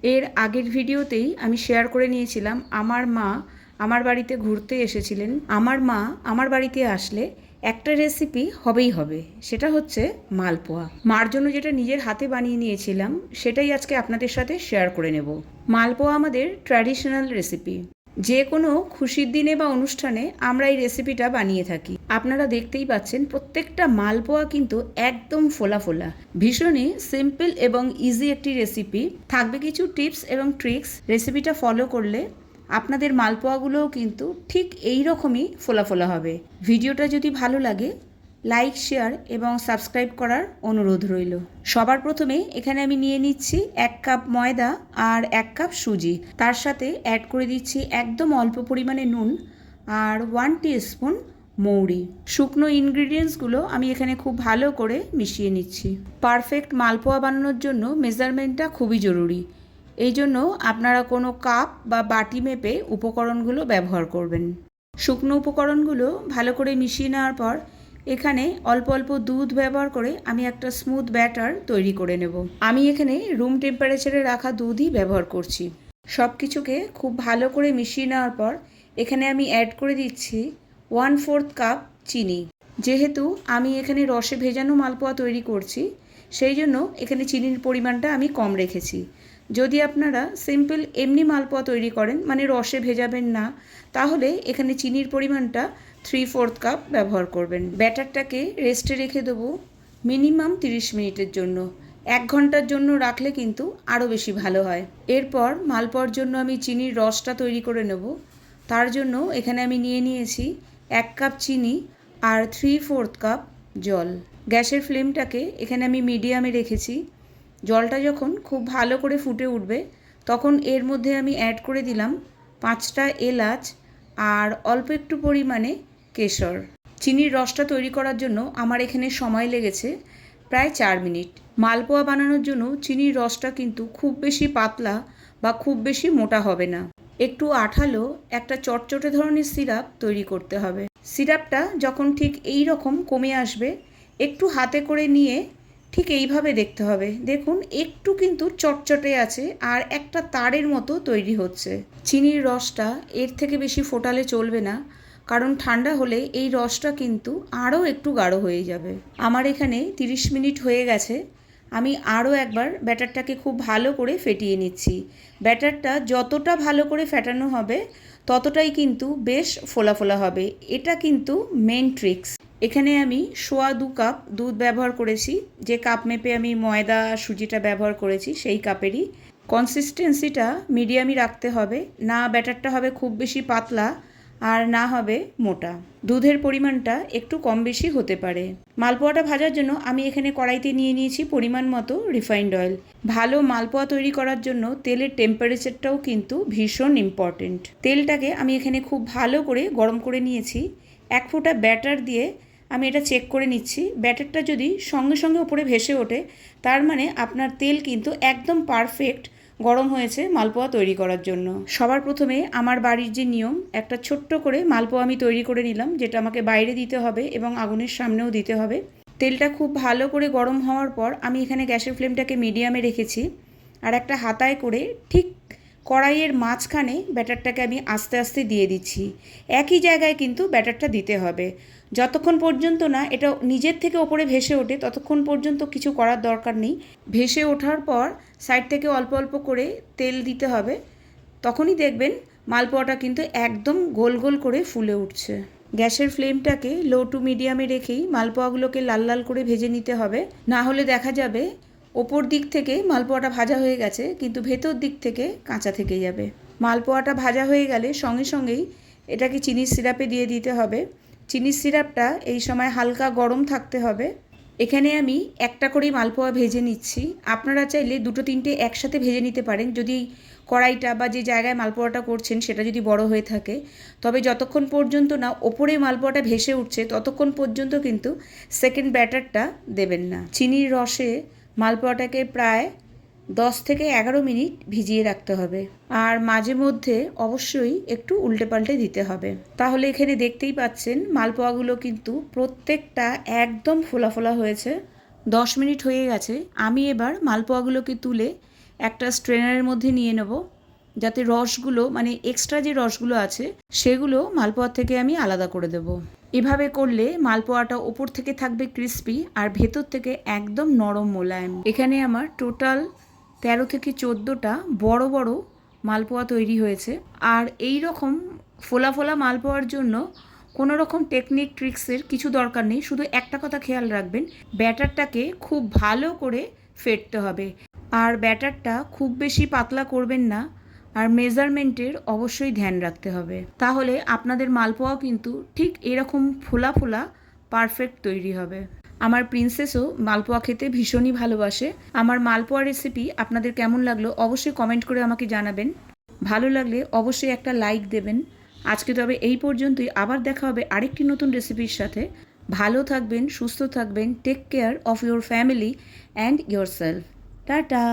এর আগের ভিডিওতেই আমি শেয়ার করে নিয়েছিলাম আমার মা আমার বাড়িতে ঘুরতে এসেছিলেন। আমার মা আমার বাড়িতে আসলে একটা রেসিপি হবেই হবে, সেটা হচ্ছে মালপোয়া। মার জন্য যেটা নিজের হাতে বানিয়ে নিয়েছিলাম সেটাই আজকে আপনাদের সাথে শেয়ার করে নেব। মালপোয়া আমাদের ট্র্যাডিশনাল রেসিপি। যে কোনো খুশির দিনে বা অনুষ্ঠানে আমরা এই রেসিপিটা বানিয়ে থাকি। আপনারা দেখতেই পাচ্ছেন প্রত্যেকটা মালপোয়া কিন্তু একদম ফোলা ফোলা। ভীষণই সিম্পল এবং ইজি একটি রেসিপি। থাকবে কিছু টিপস এবং ট্রিক্স। রেসিপিটা ফলো করলে আপনাদের মালপোয়াগুলোও কিন্তু ঠিক এই রকমই ফোলা ফোলা হবে। ভিডিওটা যদি ভালো লাগে লাইক, শেয়ার এবং সাবস্ক্রাইব করার অনুরোধ রইল। সবার প্রথমে এখানে আমি নিয়ে নিচ্ছি 1 কাপ ময়দা আর 1 কাপ সুজি। তার সাথে অ্যাড করে দিচ্ছি একদম অল্প পরিমাণে নুন আর 1 টিস্পুন মৌরি। শুকনো ইনগ্রিডিয়েন্টসগুলো আমি এখানে খুব ভালো করে মিশিয়ে নিচ্ছি। পারফেক্ট মালপোয়া বানানোর জন্য মেজারমেন্টটা খুবই জরুরি। এই জন্য আপনারা কোনো কাপ বা বাটি মেপে উপকরণগুলো ব্যবহার করবেন। শুকনো উপকরণগুলো ভালো করে মিশিয়ে নেওয়ার পর এখানে অল্প অল্প দুধ ব্যবহার করে আমি একটা স্মুথ ব্যাটার তৈরি করে নেব। আমি এখানে রুম টেম্পারেচারে রাখা দুধই ব্যবহার করছি। সব কিছুকে খুব ভালো করে মিশিয়ে নেওয়ার পর এখানে আমি অ্যাড করে দিচ্ছি 1/4 কাপ চিনি। যেহেতু আমি এখানে রসে ভেজানো মালপোয়া তৈরি করছি সেই জন্য এখানে চিনির পরিমাণটা আমি কম রেখেছি। যদি আপনারা সিম্পল এমনি মালপোয়া তৈরি করেন, মানে রসে ভেজাবেন না, তাহলে এখানে চিনির পরিমাণটা 3/4 কাপ ব্যবহার করবেন। ব্যাটারটাকে রেস্টে রেখে দেবো মিনিমাম 30 মিনিটের জন্য। 1 ঘন্টার জন্য রাখলে কিন্তু আরও বেশি ভালো হয়। এরপর মালপোয়ার জন্য আমি চিনির রসটা তৈরি করে নেব। তার জন্য এখানে আমি নিয়ে নিয়েছি 1 কাপ চিনি আর 3/4 কাপ জল। গ্যাসের ফ্লেমটাকে এখানে আমি মিডিয়ামে রেখেছি। জলটা যখন খুব ভালো করে ফুটে উঠবে তখন এর মধ্যে আমি অ্যাড করে দিলাম 5টা এলাচ আর অল্প একটু পরিমাণে কেশর। চিনির রসটা তৈরি করার জন্য আমার এখানে সময় লেগেছে প্রায় 4 মিনিট। মালপোয়া বানানোর জন্য চিনির রসটা কিন্তু খুব বেশি পাতলা বা খুব বেশি মোটা হবে না। একটু আঠালো একটা চটচটে ধরনের সিরাপ তৈরি করতে হবে। সিরাপটা যখন ঠিক এই রকম কমে আসবে একটু হাতে করে নিয়ে ঠিক এইভাবে দেখতে হবে। দেখুন একটু কিন্তু চটচটে আছে আর একটা তারের মতো তৈরি হচ্ছে। চিনির রসটা এর থেকে বেশি ফোটালে চলবে না, কারণ ঠান্ডা হলে এই রসটা কিন্তু আরও একটু গাঢ় হয়ে যাবে। আমার এখানে 30 মিনিট হয়ে গেছে। আমি আরও একবার ব্যাটারটাকে খুব ভালো করে ফেটিয়ে নিচ্ছি। ব্যাটারটা যতটা ভালো করে ফেটানো হবে ততটাই কিন্তু বেশ ফোলা ফোলা হবে। এটা কিন্তু মেন ট্রিক্স। এখানে আমি 1/4 কাপ দুধ ব্যবহার করেছি। যে কাপ মেপে আমি ময়দা সুজিটা ব্যবহার করেছি সেই কাপেরই। কনসিস্টেন্সিটা মিডিয়ামই রাখতে হবে, না ব্যাটারটা হবে খুব বেশি পাতলা আর না হবে মোটা। দুধের পরিমাণটা একটু কম বেশি হতে পারে। মালপোয়াটা ভাজার জন্য আমি এখানে কড়াইতে নিয়ে নিয়েছি পরিমাণ মতো রিফাইন্ড অয়েল। ভালো মালপোয়া তৈরি করার জন্য তেলের টেম্পারেচারটাও কিন্তু ভীষণ ইম্পর্টেন্ট। তেলটাকে আমি এখানে খুব ভালো করে গরম করে নিয়েছি। 1 ফোঁটা ব্যাটার দিয়ে আমি এটা চেক করে নিচ্ছি। ব্যাটারটা যদি সঙ্গে সঙ্গে উপরে ভেসে ওঠে তার মানে আপনার তেল কিন্তু একদম পারফেক্ট গরম হয়েছে মালপোয়া তৈরি করার জন্য। সবার প্রথমে আমার বাড়ির যে নিয়ম, একটা ছোট্ট করে মালপোয়া আমি তৈরি করে নিলাম, যেটা আমাকে বাইরে দিতে হবে এবং আগুনের সামনেও দিতে হবে। তেলটা খুব ভালো করে গরম হওয়ার পর আমি এখানে গ্যাসের ফ্লেমটাকে মিডিয়ামে রেখেছি আর একটা হাতায় করে ঠিক কড়াইয়ের মাঝখানে ব্যাটারটাকে আমি আস্তে আস্তে দিয়ে দিচ্ছি। একই জায়গায় কিন্তু ব্যাটারটা দিতে হবে। যতক্ষণ পর্যন্ত না এটা নিজের থেকে ওপরে ভেসে ওঠে ততক্ষণ পর্যন্ত কিছু করার দরকার নেই। ভেসে ওঠার পর সাইড থেকে অল্প অল্প করে তেল দিতে হবে। তখনই দেখবেন মালপোয়াটা কিন্তু একদম গোল গোল করে ফুলে উঠছে। গ্যাসের ফ্লেমটাকে লো টু মিডিয়ামে রেখেই মালপোয়াগুলোকে লাল লাল করে ভেজে নিতে হবে, না হলে দেখা যাবে ওপর দিক থেকে মালপোয়াটা ভাজা হয়ে গেছে কিন্তু ভেতর দিক থেকে কাঁচা থেকে যাবে। মালপোয়াটা ভাজা হয়ে গেলে সঙ্গে সঙ্গেই এটাকে চিনির সিরাপে দিয়ে দিতে হবে। চিনির সিরাপটা এই সময় হালকা গরম থাকতে হবে। এখানে আমি একটা করেই মালপোয়া ভেজে নিচ্ছি। আপনারা চাইলে 2-3টে একসাথে ভেজে নিতে পারেন যদি কড়াইটা বা যে জায়গায় মালপোয়াটা করছেন সেটা যদি বড় হয়ে থাকে। তবে যতক্ষণ পর্যন্ত না ওপরে মালপোয়াটা ভেসে উঠছে ততক্ষণ পর্যন্ত কিন্তু সেকেন্ড ব্যাটারটা দেবেন না। চিনির রসে মালপোয়াটাকে প্রায় 10 থেকে 11 মিনিট ভিজিয়ে রাখতে হবে আর মাঝে মধ্যে অবশ্যই একটু উল্টে পাল্টে দিতে হবে। তাহলে এখানে দেখতেই পাচ্ছেন মালপোয়াগুলো কিন্তু প্রত্যেকটা একদম ফোলা ফোলা হয়েছে। 10 মিনিট হয়ে গেছে। আমি এবার মালপোয়াগুলোকে তুলে একটা স্ট্রেনারের মধ্যে নিয়ে নেব, যাতে রসগুলো মানে এক্সট্রা যে রসগুলো আছে সেগুলো মালপোয়ার থেকে আমি আলাদা করে দেব। এভাবে করলে মালপোয়াটা ওপর থেকে থাকবে ক্রিস্পি আর ভেতর থেকে একদম নরম মোলায়েম। এখানে আমার টোটাল 13 থেকে 14টা বড় বড় মালপোয়া তৈরি হয়েছে। আর এই রকম ফোলা ফোলা মালপোয়ার জন্য কোনো রকম টেকনিক ট্রিক্সের কিছু দরকার নেই, শুধু একটা কথা খেয়াল রাখবেন, ব্যাটারটাকে খুব ভালো করে ফেটতে হবে। আর ব্যাটারটা খুব বেশি পাতলা করবেন না, আর মেজারমেন্টের অবশ্যই ধ্যান রাখতে হবে, তাহলে আপনাদের মালপোয়াও কিন্তু ঠিক এরকম ফোলা ফোলা পারফেক্ট তৈরি হবে। আমার প্রিন্সেসও মালপোয়া খেতে ভীষণই ভালোবাসে। আমার মালপোয়া রেসিপি আপনাদের কেমন লাগলো অবশ্যই কমেন্ট করে আমাকে জানাবেন। ভালো লাগলে অবশ্যই একটা লাইক দেবেন। আজকে তবে এই পর্যন্তই, আবার দেখা হবে আরেকটি নতুন রেসিপির সাথে। ভালো থাকবেন, সুস্থ থাকবেন, take care of your family and yourself. Tata.